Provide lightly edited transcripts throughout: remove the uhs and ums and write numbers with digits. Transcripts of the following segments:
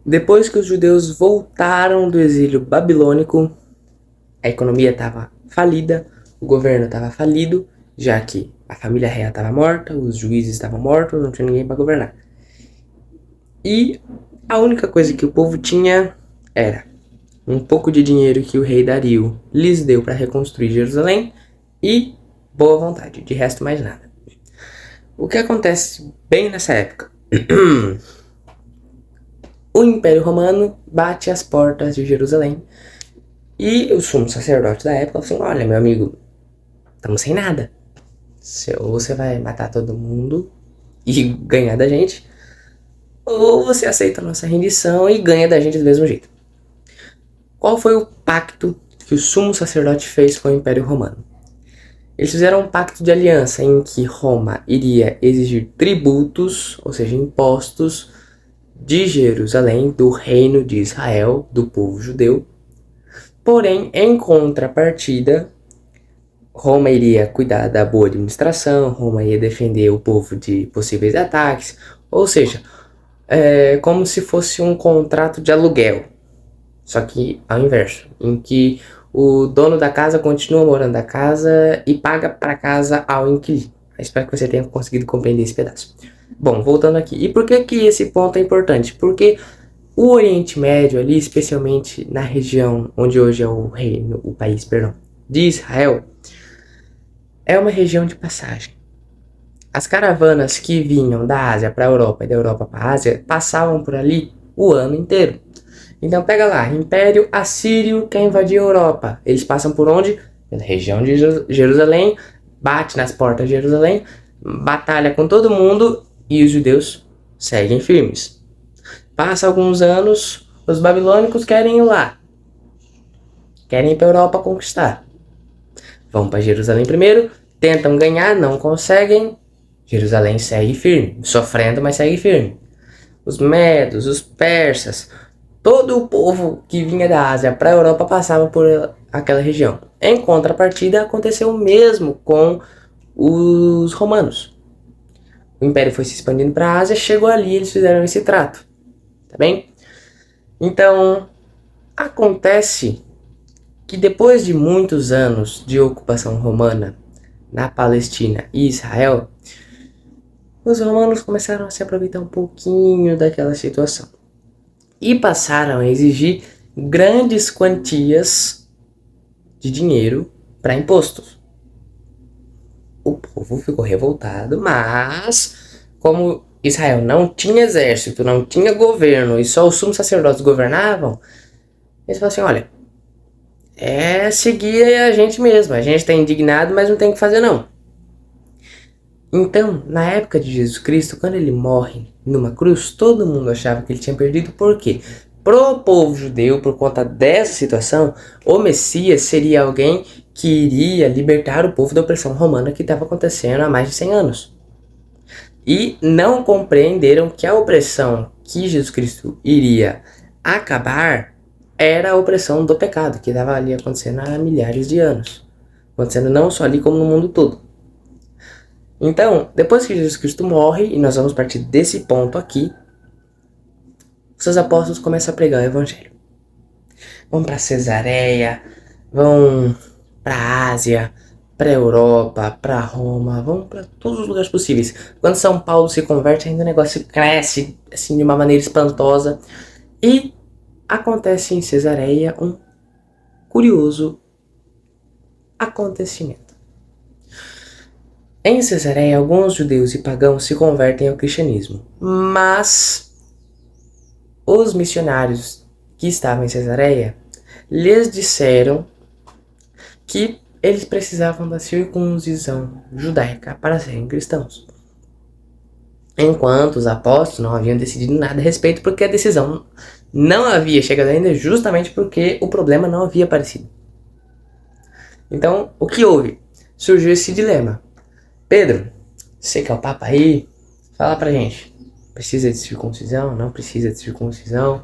Depois que os judeus voltaram do exílio babilônico, a economia estava falida, o governo estava falido, já que a família real estava morta, os juízes estavam mortos, não tinha ninguém para governar. E a única coisa que o povo tinha era um pouco de dinheiro que o rei Dario lhes deu para reconstruir Jerusalém e boa vontade, de resto mais nada. O que acontece bem nessa época? O Império Romano bate às portas de Jerusalém e o sumo sacerdote da época falou assim: olha, meu amigo, estamos sem nada. Ou você vai matar todo mundo e ganhar da gente, ou você aceita a nossa rendição e ganha da gente do mesmo jeito. Qual foi o pacto que o sumo sacerdote fez com o Império Romano? Eles fizeram um pacto de aliança em que Roma iria exigir tributos, ou seja, impostos, de Jerusalém, do reino de Israel, do povo judeu. Porém, em contrapartida, Roma iria cuidar da boa administração, Roma ia defender o povo de possíveis ataques, ou seja, como se fosse um contrato de aluguel, só que ao inverso, em que o dono da casa continua morando na casa e paga para a casa ao inquilino. Espero que você tenha conseguido compreender esse pedaço. Bom, voltando aqui. E por que esse ponto é importante? Porque o Oriente Médio ali, especialmente na região onde hoje é o país, de Israel, é uma região de passagem. As caravanas que vinham da Ásia para a Europa e da Europa para a Ásia passavam por ali o ano inteiro. Então pega lá, Império Assírio quer invadir a Europa. Eles passam por onde? Pela região de Jerusalém, bate nas portas de Jerusalém, batalha com todo mundo e os judeus seguem firmes. Passa alguns anos, os babilônicos querem ir lá. Querem ir para a Europa conquistar. Vão para Jerusalém primeiro, tentam ganhar, não conseguem. Jerusalém segue firme, sofrendo, mas segue firme. Os medos, os persas, todo o povo que vinha da Ásia para a Europa passava por aquela região. Em contrapartida, aconteceu o mesmo com os romanos. O império foi se expandindo para a Ásia, chegou ali, eles fizeram esse trato. Tá bem? Então, acontece que depois de muitos anos de ocupação romana na Palestina e Israel, os romanos começaram a se aproveitar um pouquinho daquela situação e passaram a exigir grandes quantias de dinheiro para impostos. O povo ficou revoltado, mas como Israel não tinha exército, não tinha governo e só os sumos sacerdotes governavam, eles falaram assim: olha, é seguir a gente mesmo, a gente está indignado, mas não tem o que fazer não. Então, na época de Jesus Cristo, quando ele morre numa cruz, todo mundo achava que ele tinha perdido. Por quê? Pro povo judeu, por conta dessa situação, o Messias seria alguém que iria libertar o povo da opressão romana que estava acontecendo há mais de 100 anos. E não compreenderam que a opressão que Jesus Cristo iria acabar era a opressão do pecado, que estava ali acontecendo há milhares de anos. Acontecendo não só ali, como no mundo todo. Então, depois que Jesus Cristo morre, e nós vamos partir desse ponto aqui, seus apóstolos começam a pregar o evangelho. Vão para Cesareia, vão para a Ásia, para a Europa, para Roma, vão para todos os lugares possíveis. Quando São Paulo se converte, ainda o negócio cresce assim de uma maneira espantosa. E acontece em Cesareia um curioso acontecimento. Em Cesareia, alguns judeus e pagãos se convertem ao cristianismo, mas os missionários que estavam em Cesareia lhes disseram que eles precisavam da circuncisão judaica para serem cristãos. Enquanto os apóstolos não haviam decidido nada a respeito, porque a decisão não havia chegado ainda, justamente porque o problema não havia aparecido. Então, o que houve? Surgiu esse dilema. Pedro, você que é o Papa aí, fala pra gente. Precisa de circuncisão? Não precisa de circuncisão?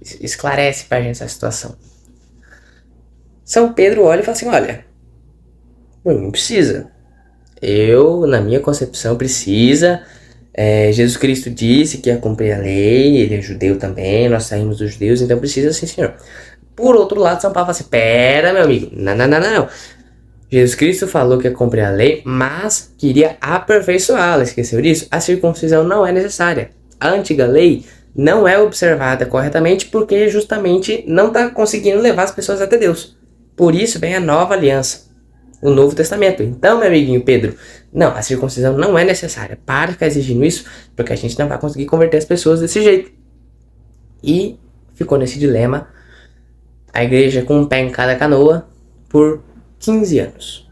Esclarece pra gente essa situação. São Pedro olha e fala assim: olha, não precisa. Eu, na minha concepção, precisa. Jesus Cristo disse que ia cumprir a lei, ele é judeu também, nós saímos dos judeus, então precisa sim, senhor. Por outro lado, São Paulo fala assim, pera, meu amigo, não. Jesus Cristo falou que ia cumprir a lei, mas queria aperfeiçoá-la, esqueceu disso? A circuncisão não é necessária. A antiga lei não é observada corretamente porque justamente não está conseguindo levar as pessoas até Deus. Por isso vem a nova aliança, o Novo Testamento. Então, meu amiguinho Pedro, não, a circuncisão não é necessária. Para de ficar exigindo isso, porque a gente não vai conseguir converter as pessoas desse jeito. E ficou nesse dilema, a igreja com um pé em cada canoa, por 15 anos.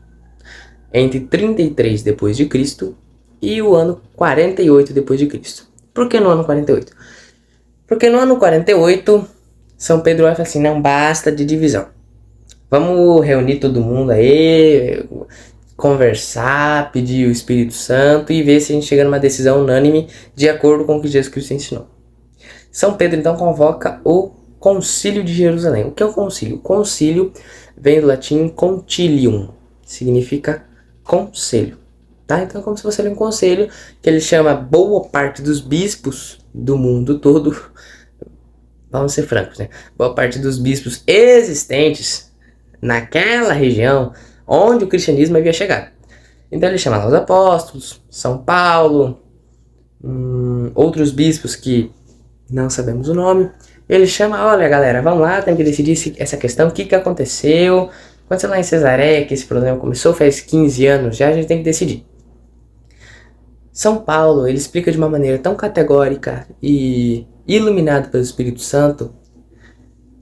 Entre 33 depois de Cristo e o ano 48 depois de Cristo. Por que no ano 48? Porque no ano 48, São Pedro vai falar assim, não basta de divisão. Vamos reunir todo mundo aí, conversar, pedir o Espírito Santo e ver se a gente chega numa decisão unânime de acordo com o que Jesus Cristo ensinou. São Pedro então convoca o Concílio de Jerusalém. O que é o concílio? O concílio vem do latim concilium, significa conselho. Tá? Então é como se fosse um conselho que ele chama boa parte dos bispos do mundo todo, vamos ser francos, né? Boa parte dos bispos existentes naquela região onde o cristianismo havia chegado. Então ele chama lá os apóstolos, São Paulo, outros bispos que não sabemos o nome. Ele chama, olha galera, vamos lá, tem que decidir essa questão, o que aconteceu. Aconteceu lá em Cesareia, que esse problema começou faz 15 anos já, a gente tem que decidir. São Paulo, ele explica de uma maneira tão categórica e iluminado pelo Espírito Santo,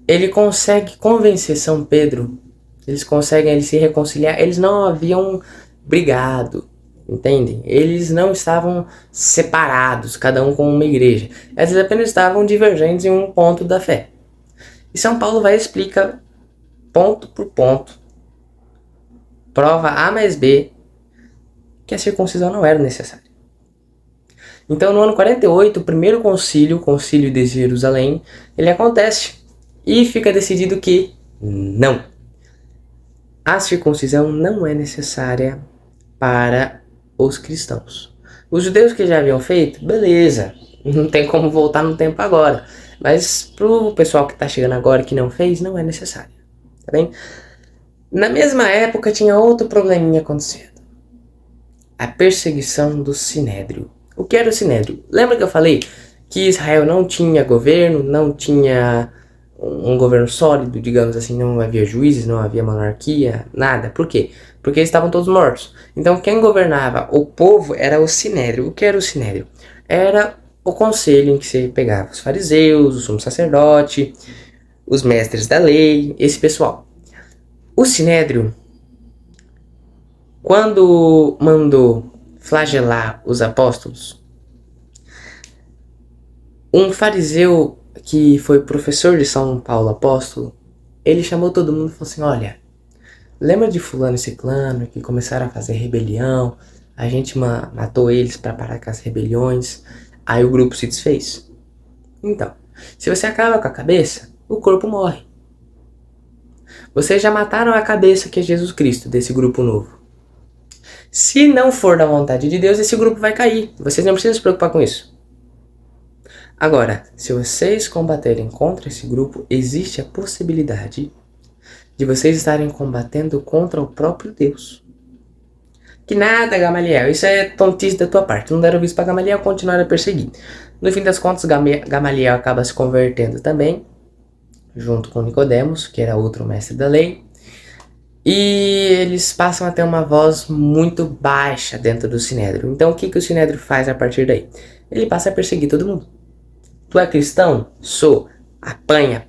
ele consegue convencer São Pedro, eles conseguem se reconciliar, eles não haviam brigado, entendem? Eles não estavam separados, cada um com uma igreja. Eles apenas estavam divergentes em um ponto da fé. E São Paulo vai explicar ponto por ponto, prova A mais B, que a circuncisão não era necessária. Então no ano 48, o primeiro concílio, o Concílio de Jerusalém, ele acontece e fica decidido que não. A circuncisão não é necessária para os cristãos. Os judeus que já haviam feito, beleza, não tem como voltar no tempo agora. Mas pro pessoal que está chegando agora e que não fez, não é necessário. Tá bem? Na mesma época tinha outro probleminha acontecendo. A perseguição do Sinédrio. O que era o Sinédrio? Lembra que eu falei que Israel não tinha governo, não tinha um governo sólido, digamos assim, não havia juízes, não havia monarquia, nada. Por quê? Porque eles estavam todos mortos. Então quem governava o povo era o Sinédrio. O que era o Sinédrio? Era o conselho em que você pegava os fariseus, o sumo sacerdote, os mestres da lei, esse pessoal. O Sinédrio, quando mandou flagelar os apóstolos, um fariseu que foi professor de São Paulo apóstolo, ele chamou todo mundo e falou assim, olha, lembra de fulano e ciclano que começaram a fazer rebelião, a gente matou eles para parar com as rebeliões, aí o grupo se desfez. Então, se você acaba com a cabeça, o corpo morre. Vocês já mataram a cabeça, que é Jesus Cristo, desse grupo novo. Se não for da vontade de Deus, esse grupo vai cair. Vocês não precisam se preocupar com isso. Agora, se vocês combaterem contra esse grupo, existe a possibilidade de vocês estarem combatendo contra o próprio Deus. Que nada, Gamaliel, isso é tontice da tua parte. Não deram visto para Gamaliel continuar a perseguir. No fim das contas, Gamaliel acaba se convertendo também, junto com Nicodemos, que era outro mestre da lei. E eles passam a ter uma voz muito baixa dentro do Sinédrio. Então o que o Sinédrio faz a partir daí? Ele passa a perseguir todo mundo. Tu é cristão? Sou. Apanha.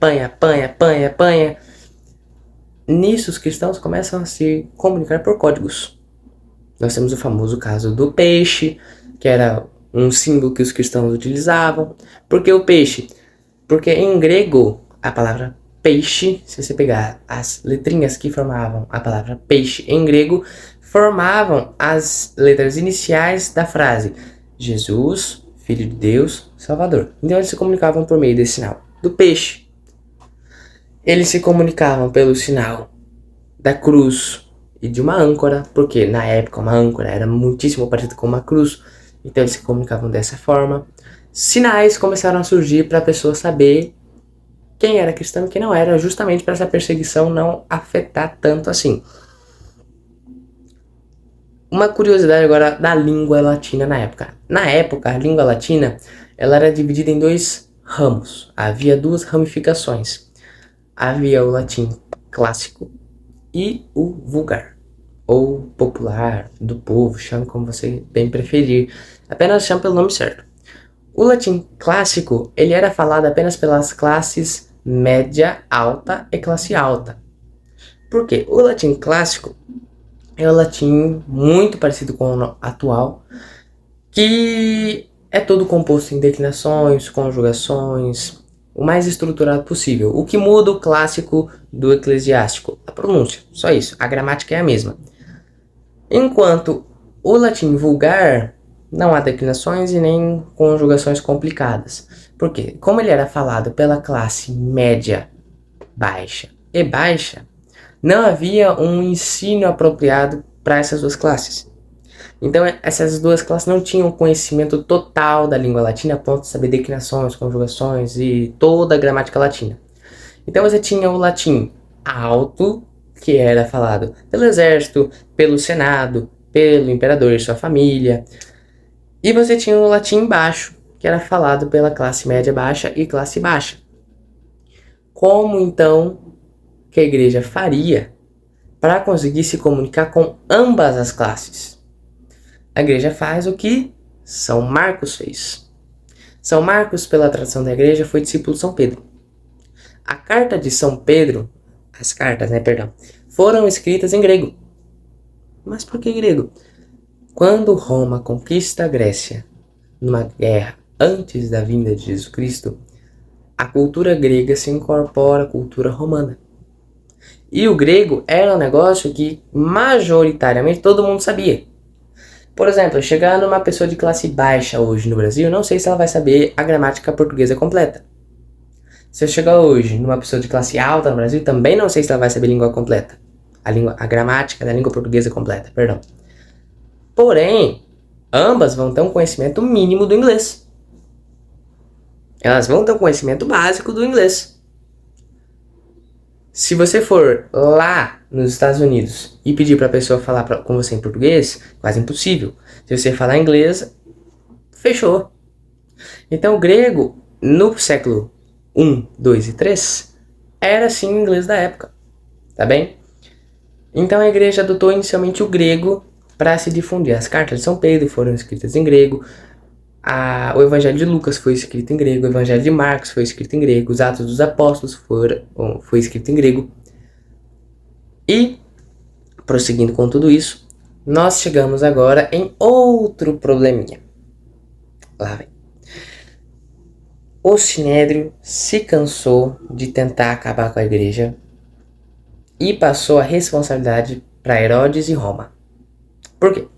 Nisso os cristãos começam a se comunicar por códigos. Nós temos o famoso caso do peixe, que era um símbolo que os cristãos utilizavam. Por que o peixe? Porque em grego a palavra peixe, se você pegar as letrinhas que formavam a palavra peixe em grego, formavam as letras iniciais da frase Jesus, Filho de Deus, Salvador. Então eles se comunicavam por meio desse sinal do peixe. Eles se comunicavam pelo sinal da cruz e de uma âncora, porque na época uma âncora era muitíssimo parecida com uma cruz. então eles se comunicavam dessa forma. Sinais começaram a surgir para a pessoa saber quem era cristão e quem não era, justamente para essa perseguição não afetar tanto assim. Uma curiosidade agora da língua latina na época. Na época, a língua latina ela era dividida em dois ramos. Havia duas ramificações. Havia o latim clássico e o vulgar, ou popular, do povo, chame como você bem preferir. Apenas chame pelo nome certo. O latim clássico, ele era falado apenas pelas classes média, alta e classe alta. Por quê? O latim clássico é o latim muito parecido com o atual, que é todo composto em declinações, conjugações, o mais estruturado possível. O que muda o clássico do eclesiástico? A pronúncia, só isso. A gramática é a mesma. Enquanto o latim vulgar não há declinações e nem conjugações complicadas. Por quê? Como ele era falado pela classe média, baixa e baixa, não havia um ensino apropriado para essas duas classes. Então essas duas classes não tinham conhecimento total da língua latina a ponto de saber declinações, conjugações e toda a gramática latina. Então você tinha o latim alto, que era falado pelo exército, pelo senado, pelo imperador e sua família. E você tinha o latim baixo, que era falado pela classe média baixa e classe baixa. Como então que a igreja faria para conseguir se comunicar com ambas as classes? A igreja faz o que São Marcos fez. São Marcos, pela tradição da igreja, foi discípulo de São Pedro. A carta de São Pedro, as cartas, foram escritas em grego. Mas por que grego? Quando Roma conquista a Grécia, numa guerra antes da vinda de Jesus Cristo, a cultura grega se incorpora à cultura romana. E o grego era um negócio que majoritariamente todo mundo sabia. Por exemplo, chegar numa pessoa de classe baixa hoje no Brasil, não sei se ela vai saber a gramática portuguesa completa. Se eu chegar hoje numa pessoa de classe alta no Brasil, também não sei se ela vai saber a língua completa. A gramática da língua portuguesa completa, perdão. Porém, ambas vão ter um conhecimento mínimo do inglês. Elas vão ter um conhecimento básico do inglês. Se você for lá nos Estados Unidos e pedir para a pessoa falar com você em português, quase impossível. Se você falar inglês, fechou. Então o grego, no século 1, 2 e 3, era sim o inglês da época. Tá bem? Então a igreja adotou inicialmente o grego para se difundir. As cartas de São Pedro foram escritas em grego. O Evangelho de Lucas foi escrito em grego, o Evangelho de Marcos foi escrito em grego, os Atos dos Apóstolos foi escrito em grego. E, prosseguindo com tudo isso, nós chegamos agora em outro probleminha. Lá vem. O Sinédrio se cansou de tentar acabar com a igreja e passou a responsabilidade para Herodes e Roma. Por quê?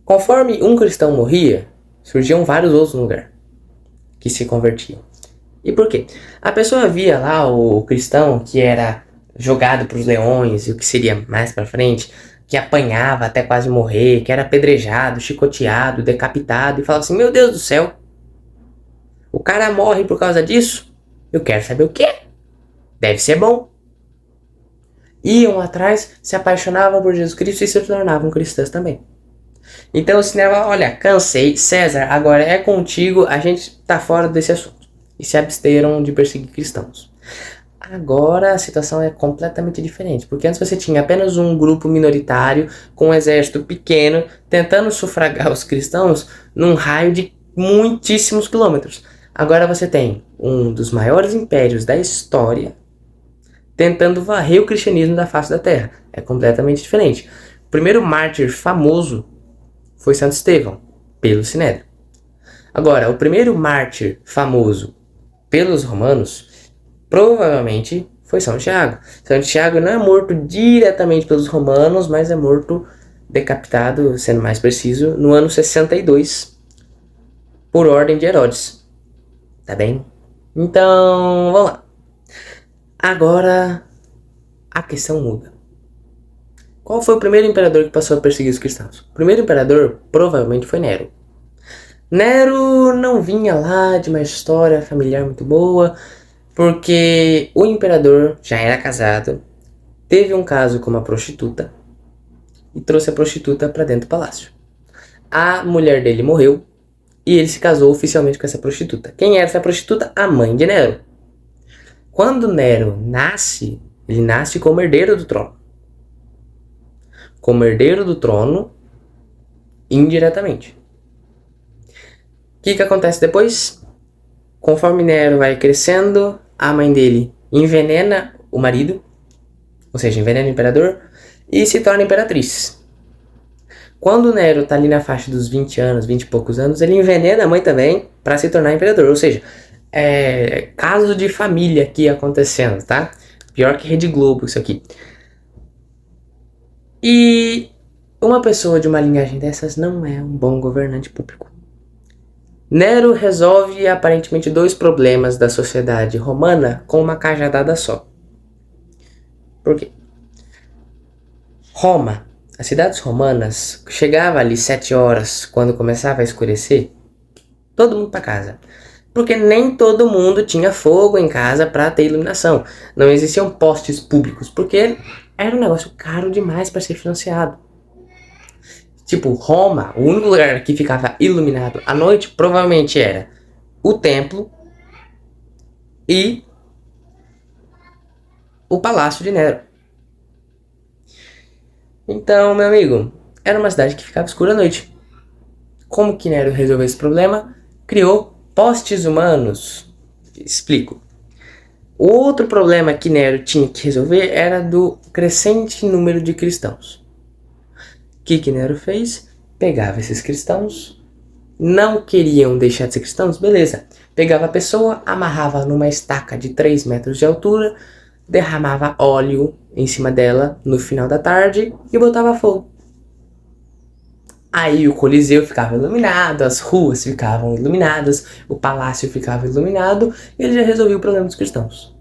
Conforme um cristão morria, surgiam vários outros no lugar que se convertiam. E por quê? A pessoa via lá o cristão que era jogado para os leões, e o que seria mais para frente, que apanhava até quase morrer, que era apedrejado, chicoteado, decapitado, e falava assim: meu Deus do céu, o cara morre por causa disso? Eu quero saber o quê? Deve ser bom. Iam atrás, se apaixonavam por Jesus Cristo e se tornavam cristãs também. Então o cinema, olha, cansei, César, agora é contigo, a gente tá fora desse assunto. E se absteram de perseguir cristãos. Agora a situação é completamente diferente, porque antes você tinha apenas um grupo minoritário com um exército pequeno tentando sufragar os cristãos num raio de muitíssimos quilômetros. Agora você tem um dos maiores impérios da história tentando varrer o cristianismo da face da terra. É completamente diferente. O primeiro mártir famoso foi Santo Estevão, pelo Sinédrio. Agora, o primeiro mártir famoso pelos romanos, provavelmente foi São Tiago. São Tiago não é morto diretamente pelos romanos, mas é morto decapitado, sendo mais preciso, no ano 62, por ordem de Herodes. Tá bem? Então, vamos lá. Agora, a questão muda. Qual foi o primeiro imperador que passou a perseguir os cristãos? O primeiro imperador provavelmente foi Nero. Nero não vinha lá de uma história familiar muito boa, porque o imperador já era casado, teve um caso com uma prostituta e trouxe a prostituta para dentro do palácio. A mulher dele morreu e ele se casou oficialmente com essa prostituta. Quem era essa prostituta? A mãe de Nero. Quando Nero nasce, ele nasce como herdeiro do trono. Como herdeiro do trono, indiretamente. O que acontece depois? Conforme Nero vai crescendo, a mãe dele envenena o marido, ou seja, envenena o imperador, e se torna imperatriz. Quando Nero tá ali na faixa dos 20 anos, 20 e poucos anos, ele envenena a mãe também para se tornar imperador. Ou seja, é caso de família aqui acontecendo, tá? Pior que Rede Globo isso aqui. E uma pessoa de uma linhagem dessas não é um bom governante público. Nero resolve aparentemente 2 problemas da sociedade romana com uma cajadada só. Por quê? Roma, as cidades romanas, chegava ali 7 horas, quando começava a escurecer, todo mundo para casa. Porque nem todo mundo tinha fogo em casa para ter iluminação. Não existiam postes públicos, porque era um negócio caro demais para ser financiado. Tipo, Roma, o único lugar que ficava iluminado à noite provavelmente era o templo e o palácio de Nero. Então, meu amigo, era uma cidade que ficava escura à noite. Como que Nero resolveu esse problema? Criou postes humanos. Explico. O outro problema que Nero tinha que resolver era do crescente número de cristãos. O que Nero fez? Pegava esses cristãos, não queriam deixar de ser cristãos, beleza. Pegava a pessoa, amarrava numa estaca de 3 metros de altura, derramava óleo em cima dela no final da tarde e botava fogo. Aí o Coliseu ficava iluminado, as ruas ficavam iluminadas, o palácio ficava iluminado e ele já resolveu o problema dos cristãos.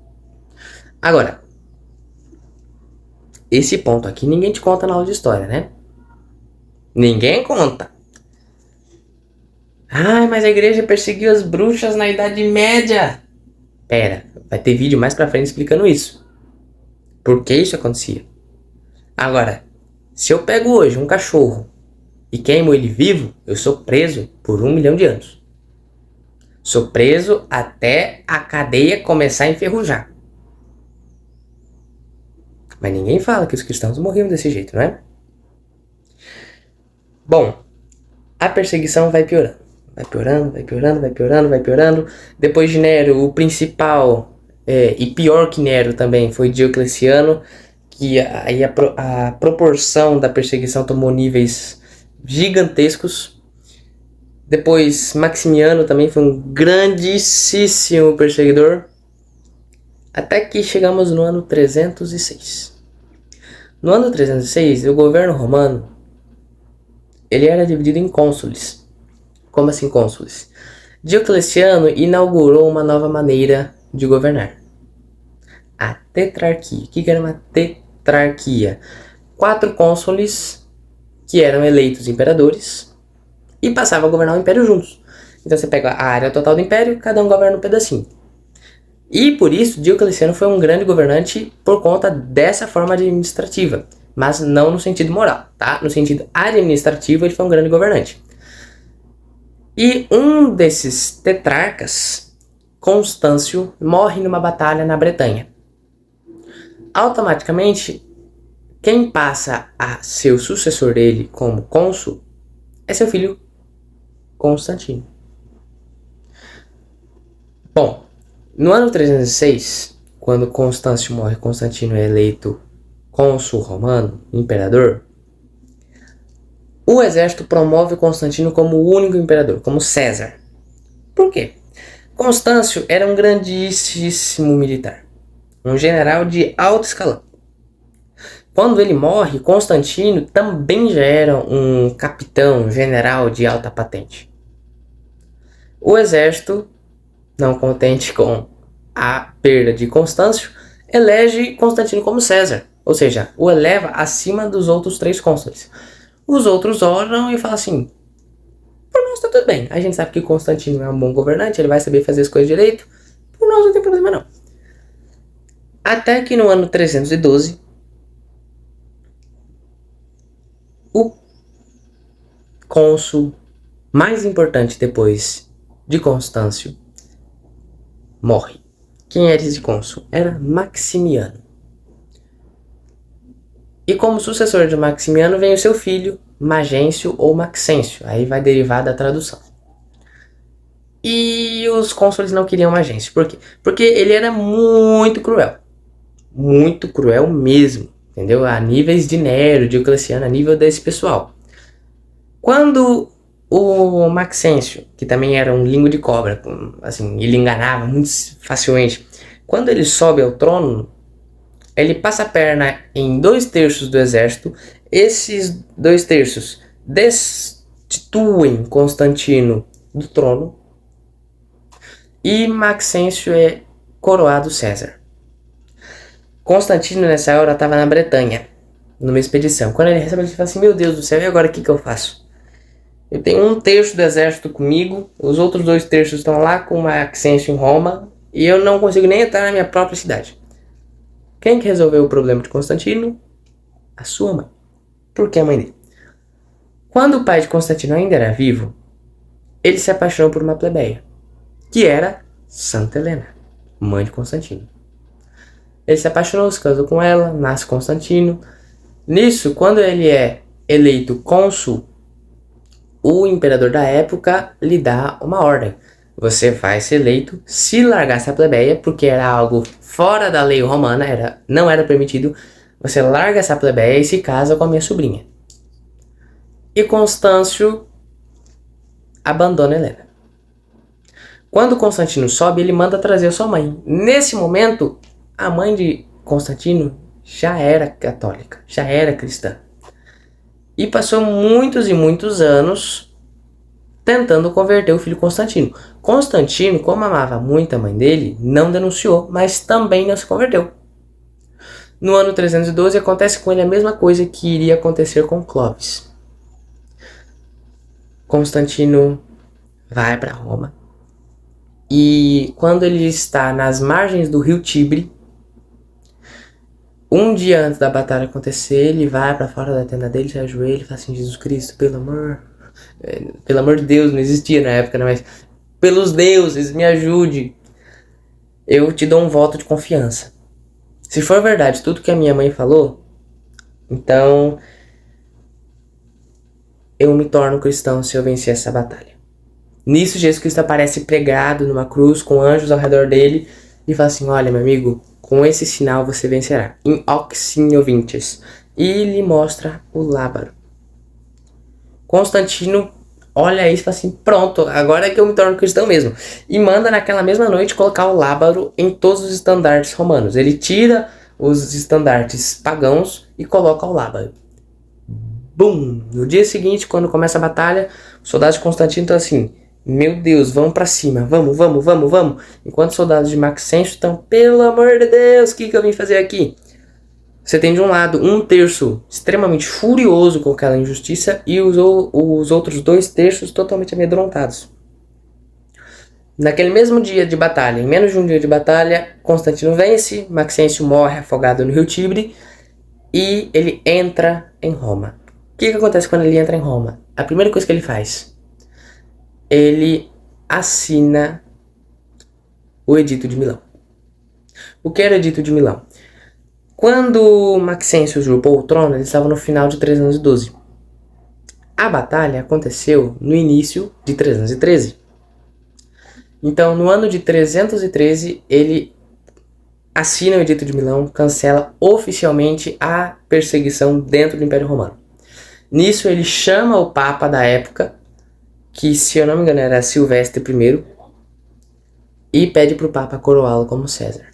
Agora, esse ponto aqui ninguém te conta na aula de história, né? Ninguém conta. Ai, mas a igreja perseguiu as bruxas na Idade Média. Pera, vai ter vídeo mais pra frente explicando isso. Por que isso acontecia? Agora, se eu pego hoje um cachorro e queimo ele vivo, eu sou preso por 1 milhão de anos. Sou preso até a cadeia começar a enferrujar. Mas ninguém fala que os cristãos morriam desse jeito, não é? Bom, a perseguição vai piorando. Vai piorando, vai piorando, vai piorando, vai piorando. Depois de Nero, o principal e pior que Nero também foi Diocleciano, que aí a proporção da perseguição tomou níveis gigantescos. Depois Maximiano também foi um grandíssimo perseguidor. Até que chegamos no ano 306. No ano 306, o governo romano ele era dividido em cônsules. Como assim cônsules? Diocleciano inaugurou uma nova maneira de governar. A tetrarquia. O que era uma tetrarquia? 4 cônsules que eram eleitos imperadores e passavam a governar o império juntos. Então você pega a área total do império, cada um governa um pedacinho. E por isso Diocleciano foi um grande governante por conta dessa forma administrativa. Mas não no sentido moral, tá? No sentido administrativo ele foi um grande governante. E um desses tetrarcas, Constâncio, morre numa batalha na Bretanha. Automaticamente, quem passa a ser o sucessor dele como cônsul é seu filho Constantino. Bom, no ano 306, quando Constâncio morre, Constantino é eleito cônsul romano, imperador, o exército promove Constantino como o único imperador, como César. Por quê? Constâncio era um grandíssimo militar, um general de alto escalão. Quando ele morre, Constantino também já era um capitão, um general de alta patente. O exército, não contente com a perda de Constâncio, elege Constantino como César, ou seja, o eleva acima dos outros 3 cônsules. Os outros olham e falam assim: por nós tá tá tudo bem. A gente sabe que Constantino é um bom governante, ele vai saber fazer as coisas direito. Por nós não tem problema não. Até que no ano 312, o cônsul mais importante depois de Constâncio morre. Quem era esse cônsul? Era Maximiano. E como sucessor de Maximiano vem o seu filho, Magêncio ou Maxêncio. Aí vai derivar da tradução. E os cônsules não queriam Magêncio. Por quê? Porque ele era muito cruel. Muito cruel mesmo. Entendeu? A níveis de Nero, Diocleciano, a nível desse pessoal. Quando o Maxêncio, que também era um língua de cobra, assim, ele enganava muito facilmente. Quando ele sobe ao trono, ele passa a perna em 2/3 do exército. Esses 2/3 destituem Constantino do trono. E Maxêncio é coroado César. Constantino nessa hora estava na Bretanha, numa expedição. Quando ele recebe, ele fala assim: meu Deus do céu, e agora o que eu faço? Eu tenho 1/3 do exército comigo, os outros 2/3 estão lá com Maxêncio em Roma, e eu não consigo nem entrar na minha própria cidade. Quem que resolveu o problema de Constantino? A sua mãe. Por que a mãe dele? Quando o pai de Constantino ainda era vivo, ele se apaixonou por uma plebeia, que era Santa Helena, mãe de Constantino. Ele se apaixonou, se casou com ela, nasce Constantino. Nisso, quando ele é eleito cônsul, o imperador da época lhe dá uma ordem. Você vai ser eleito se largar essa plebeia, porque era algo fora da lei romana, não era permitido. Você larga essa plebeia e se casa com a minha sobrinha. E Constâncio abandona Helena. Quando Constantino sobe, ele manda trazer a sua mãe. Nesse momento, a mãe de Constantino já era católica, já era cristã. E passou muitos e muitos anos tentando converter o filho Constantino. Constantino, como amava muito a mãe dele, não denunciou, mas também não se converteu. No ano 312 acontece com ele a mesma coisa que iria acontecer com Clovis. Constantino vai para Roma e quando ele está nas margens do rio Tibre, um dia antes da batalha acontecer, ele vai para fora da tenda dele, se ajoelha e fala assim: Jesus Cristo, pelo amor de Deus, não existia na época, né? Mas pelos deuses, me ajude. Eu te dou um voto de confiança. Se for verdade tudo que a minha mãe falou, então eu me torno cristão se eu vencer essa batalha. Nisso, Jesus Cristo aparece pregado numa cruz com anjos ao redor dele e fala assim: olha, meu amigo, com esse sinal você vencerá. In hoc signo vinces. E lhe mostra o lábaro. Constantino olha isso e fala assim: pronto, agora é que eu me torno cristão mesmo. E manda naquela mesma noite colocar o lábaro em todos os estandartes romanos. Ele tira os estandartes pagãos e coloca o lábaro. Bum! No dia seguinte, quando começa a batalha, os soldados de Constantino estão assim: meu Deus, vamos pra cima, vamos. Enquanto os soldados de Maxêncio estão: pelo amor de Deus, o que eu vim fazer aqui? Você tem de um lado 1/3 extremamente furioso com aquela injustiça e os outros 2/3 totalmente amedrontados. Naquele mesmo dia de batalha, em menos de um dia de batalha, Constantino vence, Maxêncio morre afogado no rio Tibre e ele entra em Roma. O que acontece quando ele entra em Roma? A primeira coisa que ele faz, ele assina o Edito de Milão. O que era o Edito de Milão? Quando Maxêncio usurpou o trono, ele estava no final de 312. A batalha aconteceu no início de 313. Então, no ano de 313, ele assina o Edito de Milão, cancela oficialmente a perseguição dentro do Império Romano. Nisso, ele chama o Papa da época, que, se eu não me engano, era Silvestre I, e pede para o Papa coroá-lo como César.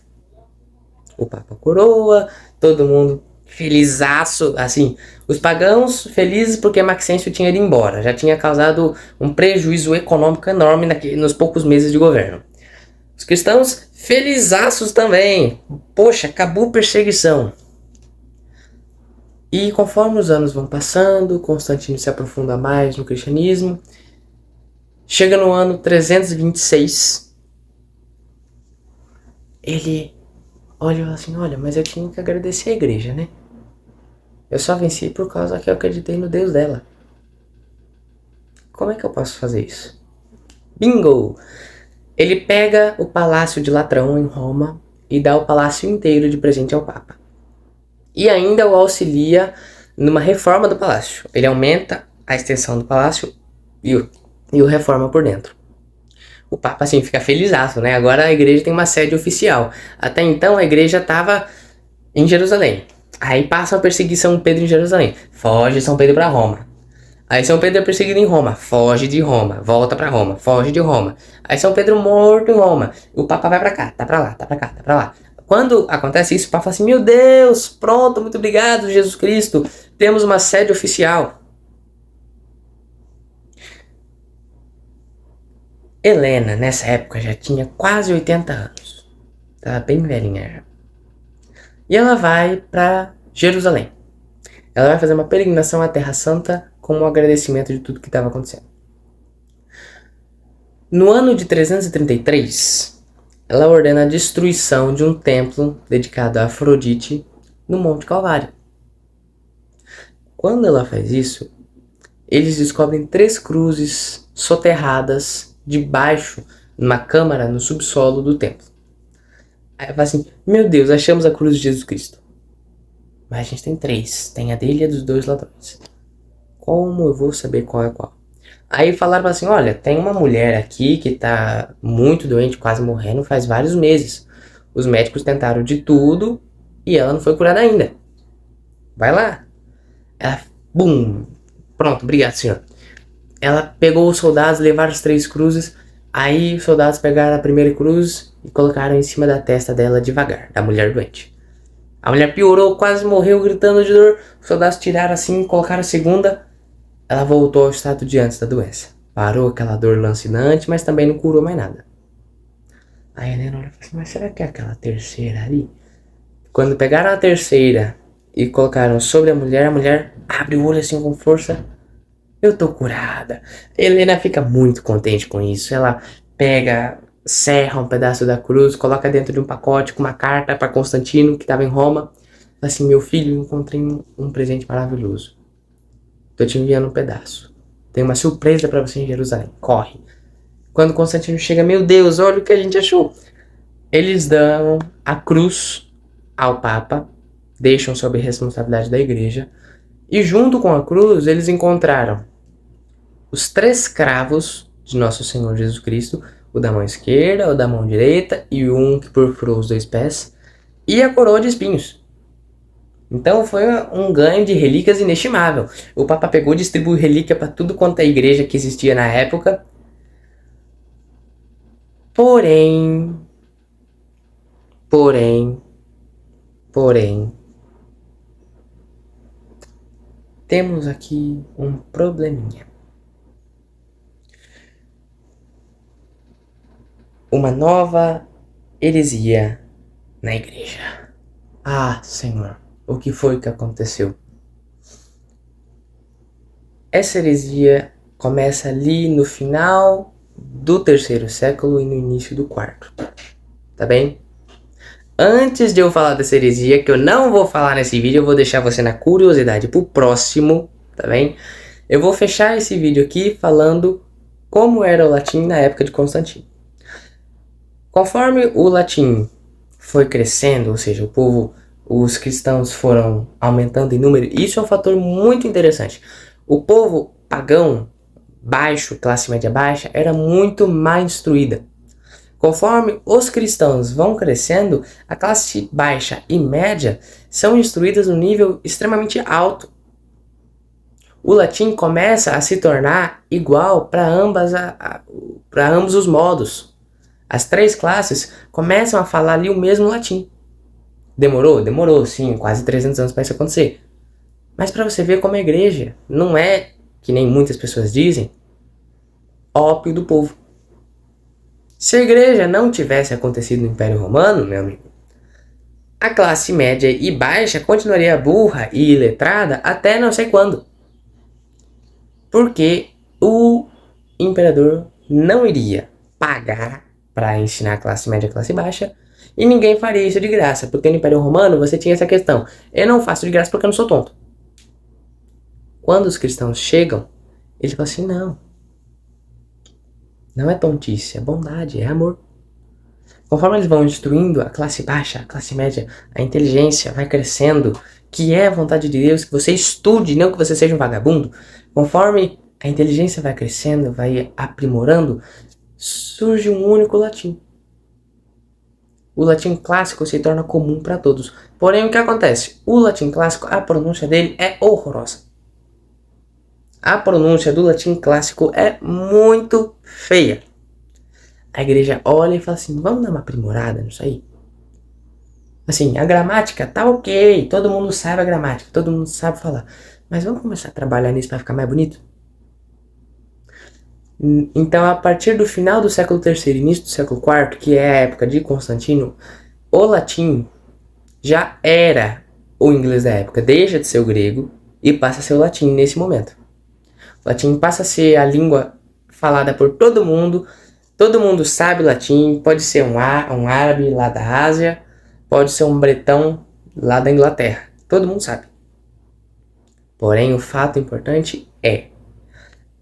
O Papa coroa, todo mundo felizaço, assim, os pagãos felizes porque Maxêncio tinha ido embora, já tinha causado um prejuízo econômico enorme nos poucos meses de governo. Os cristãos felizaços também, poxa, acabou a perseguição. E conforme os anos vão passando, Constantino se aprofunda mais no cristianismo, Chega no ano 326, ele olha e fala assim, olha, mas eu tinha que agradecer a igreja, né? Eu só venci por causa que eu acreditei no Deus dela. Como é que eu posso fazer isso? Bingo! Ele pega o Palácio de Latrão em Roma e dá o palácio inteiro de presente ao Papa. E ainda o auxilia numa reforma do palácio. Ele aumenta a extensão do palácio e o reforma por dentro. O Papa, assim, fica felizaço, né? Agora a igreja tem uma sede oficial. Até então a igreja estava em Jerusalém. Aí passa a perseguição Pedro em Jerusalém. Foge São Pedro para Roma. Aí São Pedro é perseguido em Roma. Foge de Roma. Volta para Roma. Foge de Roma. Aí São Pedro morto em Roma. O Papa vai para cá. Tá para lá. Tá para cá. Tá para lá. Quando acontece isso, o Papa fala assim, meu Deus, pronto, muito obrigado, Jesus Cristo. Temos uma sede oficial. Helena, nessa época, já tinha quase 80 anos. Tava bem velhinha já. E ela vai para Jerusalém. Ela vai fazer uma peregrinação à Terra Santa como um agradecimento de tudo que estava acontecendo. No ano de 333, ela ordena a destruição de um templo dedicado a Afrodite no Monte Calvário. Quando ela faz isso, eles descobrem 3 cruzes soterradas debaixo, numa câmara no subsolo do templo. Aí ela fala assim, meu Deus, achamos a cruz de Jesus Cristo. Mas a gente tem 3, tem a dele e a dos 2 ladrões. Como eu vou saber qual é qual? Aí falaram assim, olha, tem uma mulher aqui que tá muito doente, quase morrendo faz vários meses. Os médicos tentaram de tudo e ela não foi curada ainda. Vai lá. Ela, bum, pronto, obrigado, senhor. Ela pegou os soldados, levaram as 3 cruzes. Aí os soldados pegaram a primeira cruz e colocaram em cima da testa dela devagar, da mulher doente. A mulher piorou, quase morreu, gritando de dor. Os soldados tiraram assim, colocaram a segunda. Ela voltou ao estado de antes da doença. Parou aquela dor lancinante, mas também não curou mais nada. Aí a Helena olha e fala assim, mas será que é aquela terceira ali? Quando pegaram a terceira e colocaram sobre a mulher abre o olho assim com força. Eu tô curada. Helena fica muito contente com isso. Ela pega, serra um pedaço da cruz, coloca dentro de um pacote com uma carta para Constantino, que estava em Roma. Fala assim, meu filho, encontrei um presente maravilhoso. Tô te enviando um pedaço. Tem uma surpresa para você em Jerusalém. Corre. Quando Constantino chega, meu Deus, olha o que a gente achou. Eles dão a cruz ao Papa, deixam sob responsabilidade da igreja. E junto com a cruz, eles encontraram os 3 cravos de Nosso Senhor Jesus Cristo, o da mão esquerda, o da mão direita e um que perfurou os 2 pés, e a coroa de espinhos. Então foi um ganho de relíquias inestimável. O Papa pegou e distribuiu relíquia para tudo quanto é igreja que existia na época. Porém, temos aqui um probleminha. Uma nova heresia na igreja. Ah, Senhor, o que foi que aconteceu? Essa heresia começa ali no final do 3º século e no início do 4º. Tá bem? Antes de eu falar dessa heresia, que eu não vou falar nesse vídeo, eu vou deixar você na curiosidade pro próximo, tá bem? Eu vou fechar esse vídeo aqui falando como era o latim na época de Constantino. Conforme o latim foi crescendo, ou seja, os cristãos foram aumentando em número, isso é um fator muito interessante. O povo pagão, baixo, classe média baixa, era muito mais instruída. Conforme os cristãos vão crescendo, a classe baixa e média são instruídas no nível extremamente alto. O latim começa a se tornar igual para ambos os modos. As 3 classes começam a falar ali o mesmo latim. Demorou? Demorou, sim, quase 300 anos para isso acontecer. Mas para você ver como a igreja não é, que nem muitas pessoas dizem, ópio do povo. Se a igreja não tivesse acontecido no Império Romano, meu amigo, a classe média e baixa continuaria burra e iletrada até não sei quando. Porque o imperador não iria pagar para ensinar a classe média e a classe baixa, e ninguém faria isso de graça, porque no Império Romano você tinha essa questão: eu não faço de graça porque eu não sou tonto. Quando os cristãos chegam, eles falam assim: não é tontice, é bondade, é amor. Conforme eles vão instruindo a classe baixa, a classe média, a inteligência vai crescendo, que é a vontade de Deus, que você estude, não que você seja um vagabundo. Conforme a inteligência vai crescendo, vai aprimorando, surge um único latim. O latim clássico se torna comum para todos. Porém, o que acontece? O latim clássico, a pronúncia dele é horrorosa. A pronúncia do latim clássico é muito feia. A igreja olha e fala assim: vamos dar uma aprimorada nisso aí? Assim, a gramática tá ok, todo mundo sabe a gramática, todo mundo sabe falar. Mas vamos começar a trabalhar nisso para ficar mais bonito? Então, a partir do final do século III, início do século IV, que é a época de Constantino, o latim já era o inglês da época. Deixa de ser o grego e passa a ser o latim nesse momento. O latim passa a ser a língua falada por todo mundo sabe latim, pode ser um árabe lá da Ásia, pode ser um bretão lá da Inglaterra, todo mundo sabe. Porém, o fato importante é: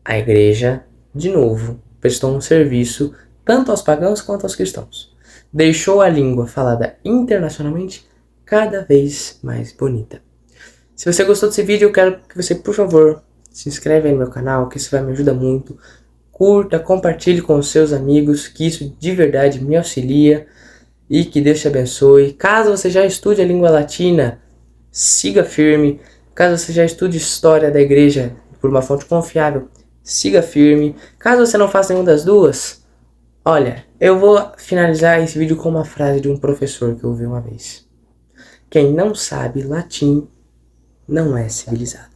a igreja, de novo, prestou um serviço tanto aos pagãos quanto aos cristãos. Deixou a língua falada internacionalmente cada vez mais bonita. Se você gostou desse vídeo, eu quero que você, por favor, se inscreve aí no meu canal, que isso vai me ajudar muito. Curta, compartilhe com os seus amigos, que isso de verdade me auxilia, e que Deus te abençoe. Caso você já estude a língua latina, siga firme. Caso você já estude história da igreja por uma fonte confiável, siga firme. Caso você não faça nenhuma das duas, olha, eu vou finalizar esse vídeo com uma frase de um professor que eu ouvi uma vez: quem não sabe latim não é civilizado.